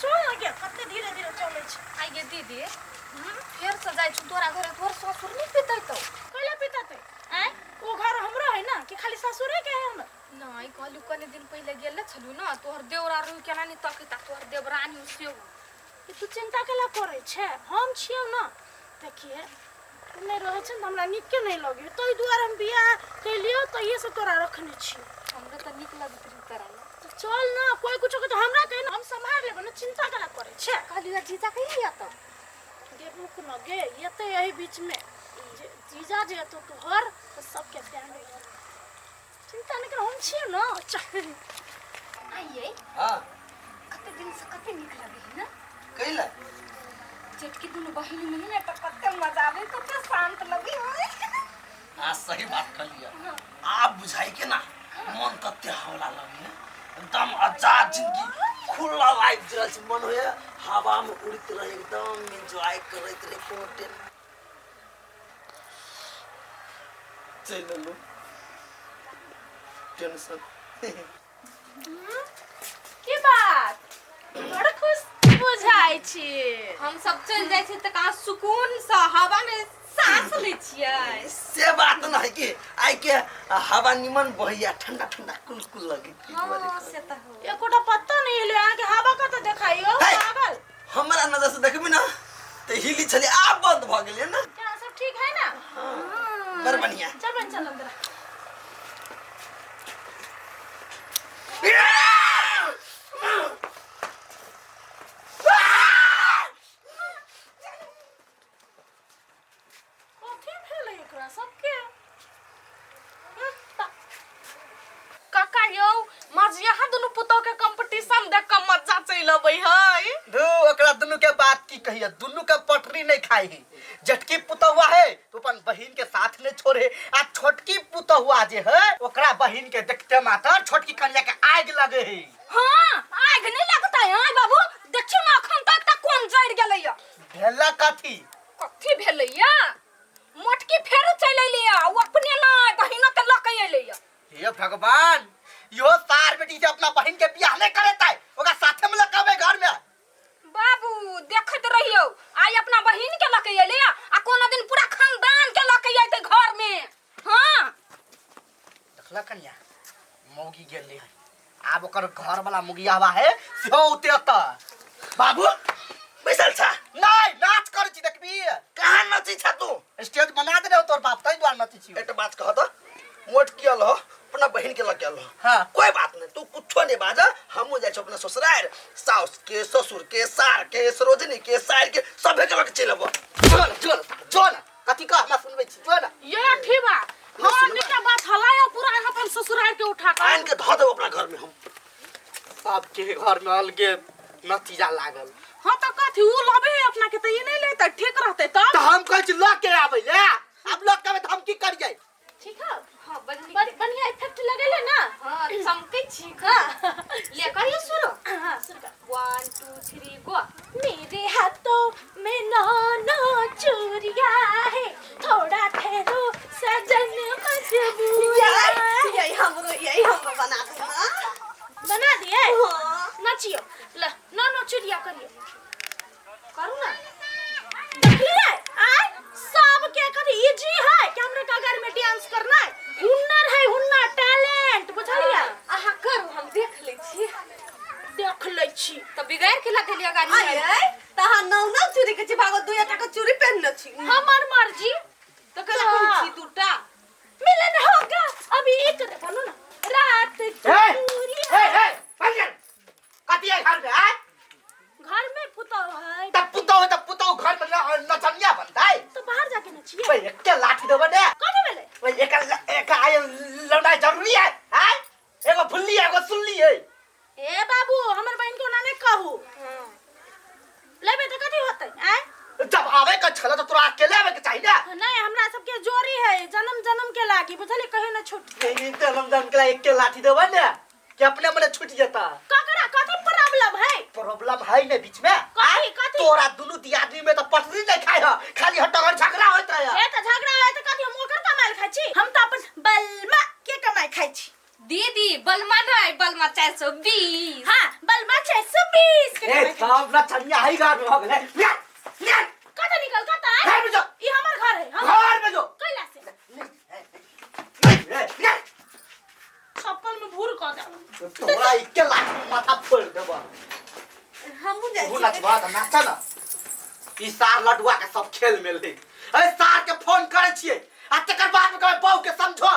चल ना के कते धीरे धीरे चले छ आई गे दीदी फेर से जाय छु तोरा घरे तोर ससुर नहीं पितै तो कैला पिताते हैं वो घर हमरो है ना कि खाली ससुरे के है हम नहीं कहलु कने दिन पहले गेले छलु ना तोहर देवरा रु केना नहीं तकिता तोहर देवरानी उसियो कि तू चिंता केला करे छे हम छियौ ना देखिए तू नहीं रहे छ हमरा निक के नहीं लगे तोई दुआर हम बियाह कैलियो तो ये से तोरा रखने छी हमरा त निक लगत रही तोरा तो चल ना कोई कुछ के तो हमरा कहे ना हम संभाल लेबे ना चिंता केला करे छे कहलु जीजा कहि या तो गे रुक न गे ये तो यही बीच में जीजा जे तो तोहर तो सबके ध्यान रख चिंता नहीं कर हम छियौ ना चल आइए हां कते दिन से कते निक लगे है ना कइला जेठकी दुनु बहिनी में ना तो कते मजा आवे कते शांत लगे हां सही बात कहलिया आप बुझाई के ना मन कते हौला लगे एकदम आजाद जिंदगी खुला लाइफ जरा से मन होया हवा में उड़ते रहे एकदम एंजॉय करते रहे कोटे चलो लो टेंशन की बात बड़ खुश बुझाई छी हम सब चल जाय छी त का सुकून से हवा में सांस ले छियै से बात ना है कि आई के हवा निमन बहिया ठंडा ठंडा कुल लगे हां से त हो एकोटा पत्ता नहीं ले आके हवा का तो देखाइयो पागल हमरा नजर से देखबी ना तो हिली चले आप बंद भ गेले ना क्या सब ठीक है ना हां बर बढ़िया चल बन चल अंदर कथी भेलै एकरा सबके काका यौ मजिया दुनु पुतो के कंपटीशन देख के मजा चल अबै है दू ओकरा दुनु के बात की कहिए दुनु के पटरी नहीं खाई है जटकी पुतहुआ है तो अपन बहिन के साथ ने छोड़े आ छोटकी पुतहुआ जे है ओकरा बहिन के देखते मात्र छोटकी कन्या के आग लगे है हां आग नहीं लगता है बाबू देखियो ना अखन तक त कोन जड़ गेलैया भेला कथी भेलैया मोटकी फेर चल एलिया ओ अपने ना बहिन के लक एलिया हे भगवान यो सार बेटी से अपना बहिन के बियाह नहीं करता है ओकरा साथे में लगावे घर में बाबू देखत रहियो आई अपना बहिन के लक एलिया आ कोनो दिन पूरा खानदान के लक आइते घर में हां देखला कन्या मौगी गेले है आब ओकर घर वाला मुगियावा है सेहो उते त बाबू बैसल छा नहीं नाच कर छी देखबी कहां नची छा तू स्टेज बना दे रे तोर बाप तई द्वार नची छी एक बात कह तो मोट कियल हो अपना बहन के लग हो हाँ। कोई बात नहीं तू कुछ नहीं बाजा हम जाए अपना ससुराल सास के ससुर के सार के सरोजनी के सार के सब के लग चलब चल चल चल कथी का हम सुनबै छी चल ये ठीक बा हां निका बात हलायो पूरा अपन ससुराल के उठा के आन के धो दे अपना घर में हम सब के घर में अलगे नतीजा लागल हां तो कथी उ लबे अपना के त ये नहीं लेता ठीक रहते तो तब हम कहै छी लग के आबै ले अब लग के हम की करियै ठीक है हां बढ़िया इफेक्ट लगेले ना हां चमकै छी का ले करियो शुरू हां शुरू कर 1 2 3 गो मेरे हाथों में नाना चूरिया है थोड़ा ठहरो सजन मजबूर यही हमको बना दो बना दिए नाचियो ले नाना चूरिया करियो करू ना देखिए आय सब के कथी इजी है कैमरे का घर में डांस करना है हुनर टैलेंट बुझलिए आहा करू हम देख ले छी देख ले छी त बिगाड़ के लगलिया गाड़ी आये तहा नौ चूड़ी के भागो दुया टाका चूड़ी पहनले छी हमार मर्जी तो कला कोन छी दूटा मिलन होगा अभी एक बोलो ना रात की चूड़ियां पंजन कथी है घर में आ घर में पुतो है तब पुतो घर में नचनिया बनता है तो बाहर जाके नचिए भाई एक लाठी देबे दे कथी भेले भाई एक आय लौंडा जरूरी है हैं एगो फुल्ली एगो सुल्ली है ए बाबू हमर बहन को ना ने कहू लेबे त कथी होतै आय जब आवे का छला तो तोरा अकेले आवे के चाहिए ना नहीं हमरा सबके जोरी है जन्म के लागी बुझली कहे ना छूट नहीं दम के एक के लाठी देबे ने कि अपने मने छूट जाता ककरा कथी प्रॉब्लम है प्रॉब्लम है ने बीच में कथी तोरा दोनों दियादनी में तो पटरी नहीं खाए है खाली हटगर झगड़ा होत रहे ए त झगड़ा है त कथी हम ओकर कमाई खाइ छी हम त अपन बलमा के कमाई खाइ छी दीदी बलमा नहीं बलमा 420 हां बलमा 620 पीस के ए सब नचनिया है घर में हो गए कत निकल कत है घर में जो ई हमर घर है हम घर में जो कैला से ए छप्पन में भूर क दे तोरा इके लाख माथा फोड़ देबो हम जाई तू नचवा त नाचा ना ई सार लडुआ के सब खेल में ले ए सार के फोन करे छिए आ तकर बाद में कहबे बहू के समझो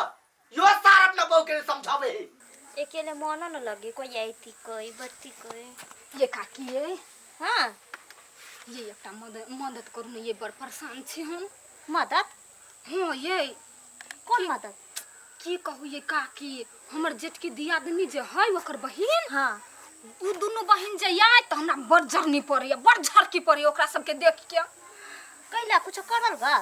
यो सार अपना बहू के समझावे अकेले मन न लगे कोई आईती कोई बत्ती कोई ये काकी ये हाँ ये एकटा मदद करू ने ये बड़ परेशान छी हम मदद हाँ ये कौन मदद की कहू ये काकी हमर जेठ के दियादनी जे है ओकर बहिन हाँ उ दोनों बहिन जे आय त हमरा बड़ झरनी पड़े बड़ झरकी पड़े ओकरा सब के देख के कैला कुछ करल बा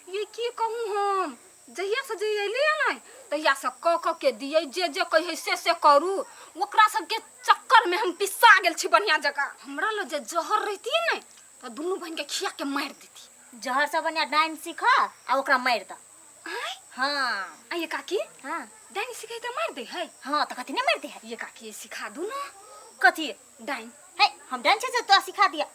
ये की कहूं हम जहिया से जे अइले नै तहिया से क के दिए जे जे कहे से करू ओकरा सब के चक्कर में हम पिसा गेल छी बढ़िया जगह हमरा ल जे जहर रहती नै त दोनों बहिन के खिया के मार देती जहर से बनिया डाइन सीखा आ ओकरा मार द आय हाँ आ ये काकी हाँ डाइन सिखाई त मार दे है हाँ तो कथी नहीं मार दे है ये काकी सिखा दू ना कथी डाइन है हम डाइन से तो सिखा दिया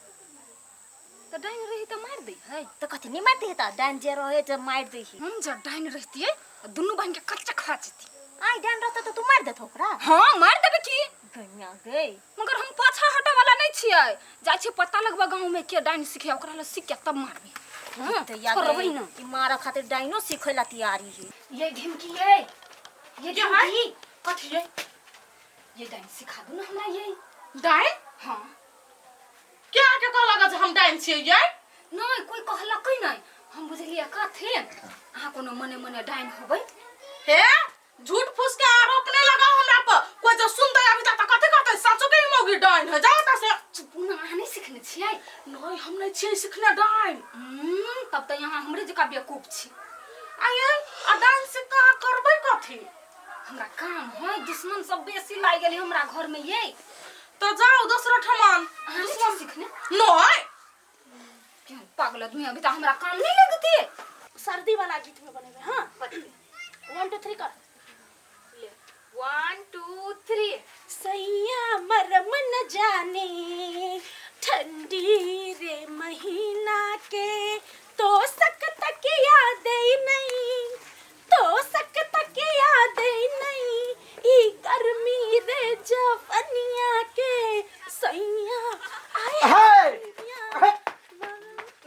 तो डाइन रही त मार दे है तो कथी नहीं मार दे है डाइन जे रहे तो मार दे ही हम जब डाइन रहती है दोनों बहन के कच्चा खा जेती आई डाइन रहता तो तू मार देत ओकरा हां मार देबे की गन्या गई मगर हम पाछा हटे वाला नहीं छिए जाय छी पता लगबा गांव में के डाइन सिखे ओकरा ल सीख के तब मारबे हां तो याद करबै है ना कि मारा खातिर डाइनो सिखेला तैयारी है ये ढिमकी ये ढिमकी कथी है ये डाइन सिखा दो ना हमरा ये डाइन हां क्या के कहला जे हम डाइन छियै ये नहीं कोई कहलकै नहीं हम बुझलिए कथे आ कोनो मने मने डाइन होबै हे झूठ फूस के आरोप नहीं लगाओ हमरा पर कोई जो सुनते अभी तक कथि कहते सचो के मौगी डाइन है जाओ त से पुना आ नहीं सिखने छियै नहीं हम नहीं छियै सिखने डाइन तब त यहाँ हमरे जका बेवकूफ छी आये आ डाइन से का करबै कथि हमरा काम है दुश्मन सब बेसी लाग गेलै हमरा घर में ये तो जाओ दूसरा ठमान दुश्मन सिखने नहीं क्यों पागल आदमी अभी तक हमरा काम नहीं लगती है सर्दी वाला गीत में बनेबे हां 1 2 3 कर 1 2 3 सैया मरम न जाने ठंडी रे महीना के तो सक तक याद नहीं तो सक तक याद नहीं ई गर्मी रे जवनिया के सैया आए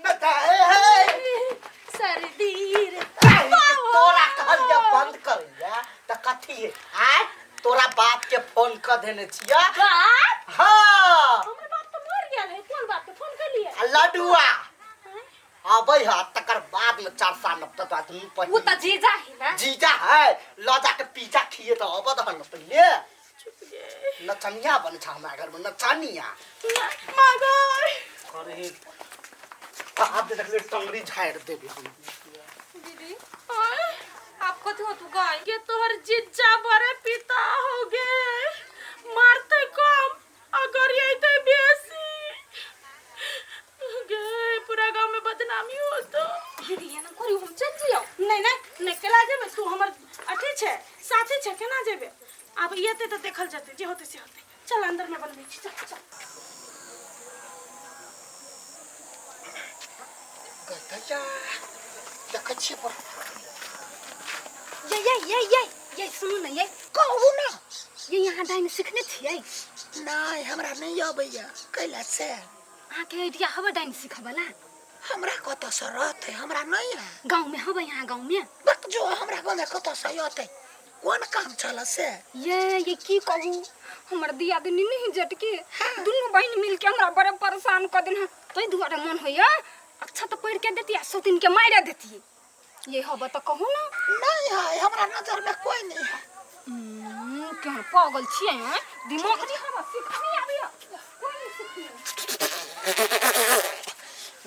नचाए है सर्दी रे तोरा कहलिया बंद कर या त कथी है आ तोरा बाप के फोन कर देने छिया बाप हां हमर बाप तो मर गेल है कौन बाप के फोन कर लिए लडुआ अबै ह तकर बाद में 4 साल तक आदमी पर वो त जीजा है ना जीजा है लजा के पिज्जा खिए त अब दहन पहिले नचनिया बन छ हमरा घर में नचनिया मगर अरे आप देख ले टंगरी झाड़ देबे हम दीदी आप कथि हो तू गाय ये तोहर जिज्जा बड़े पिता हो गए मारते कम अगर ये तो बेसी गए पूरा गांव में बदनामी हो तो दीदी ये ना करी हम चल जियो नहीं केला जेबे तू हमर अथी छे साथी छे केना जेबे अब ये तो देखल जते जे होते से होते चल अंदर में बनबे छी चल चल गदया देख छी पर ये सुनो ना ये कहू ना ये यहाँ डाइन सीखने छियै नहीं हमरा नहीं आबैया कैला से आके आइडिया हवा डाइन सिखबला हमरा कत से रहते हमरा नहीं है गांव में हवा यहाँ गांव में बक जो हमरा गांव में कत से आते कोन काम चला से ये की कहू हमर दियादनी नहीं जटके दोनों बहन मिल के हमरा बड़े परेशान कर देन तोय दुआरे मन होया अच्छा तो पढ़ के देती सो दिन के मारा देती ये हवा तो कहू ना नहीं है हमरा नजर में कोई नहीं है क्या पागल छियै हैं दिमाग जी हवा सिखनी आबिया कोई नहीं सिखनी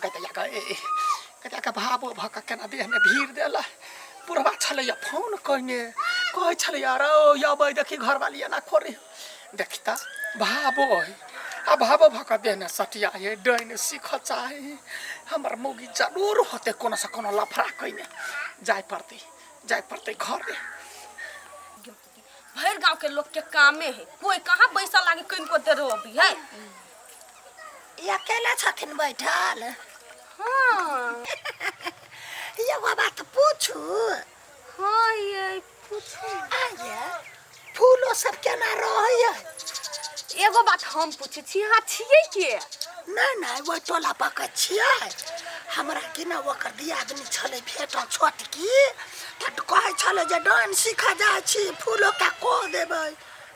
गदया का भाबो भका केना देह में भीड़ देला पुरवा छलैया फोन कइने कहै छलैया रो यबै देखि घर वाली ना खोरे देखता भाबो आ भाबो भका देना सटिया ये डैन सीख चाहे हमर मोगी जरूर होते कोनो से कोनो लफड़ा कइने जाय पड़ते घर रे भर गांव के लोग के कामे है, कोई कहाँ पैसा लागे किनको दे रहो अभी है। ये अकेले छथिन बैठल। हाँ एगो बात पूछू। हाँ ये पूछू। आये फूलो सब केना रहैय? एगो बात हम पूछे छी, हाँ छिए के? नहीं वो टोला पक छियै। हमरा कि ना ओकर दियादनी छले भेटल छोटकी, त कहै छले जे डांस सीखा जाइ छी, फूलो का को देबै।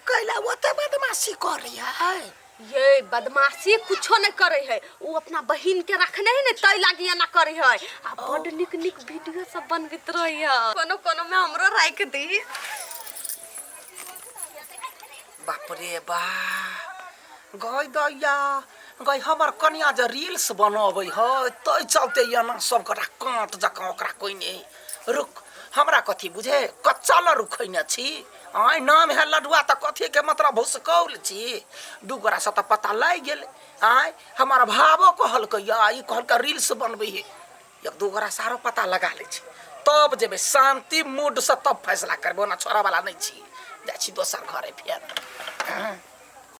कैला ओते बदमाशी करी है। ये बदमाशी कुछो नहीं करे है, वो अपना बहिन के रखने है ने तै लागी ना करे है। आ बड निक निक वीडियो सब बनबित रही है, कोनो कोनो में हमरो राख दी। बाप रे बा गई दैया गई हमर कन्या जे रील्स बनाबै है तै चलते या ना सब करा कांट जका ओकरा कोई नहीं रुक हमरा कथी बुझे कच्चा ल रुखैने छी। आइ नाम है लडुआ त कथी के मतलब भुसकौल छी। दू गोरा से त पता लाग गेल। आइ हमार भावो कहल के या ई कहल के रील्स बनबै है, एक दू गोरा सारो पता लगा ले छी तब जेबे शांति मूड से तब फैसला करबो ना। छोरा वाला नहीं छी, जाइ छी दोसर घरे फेर।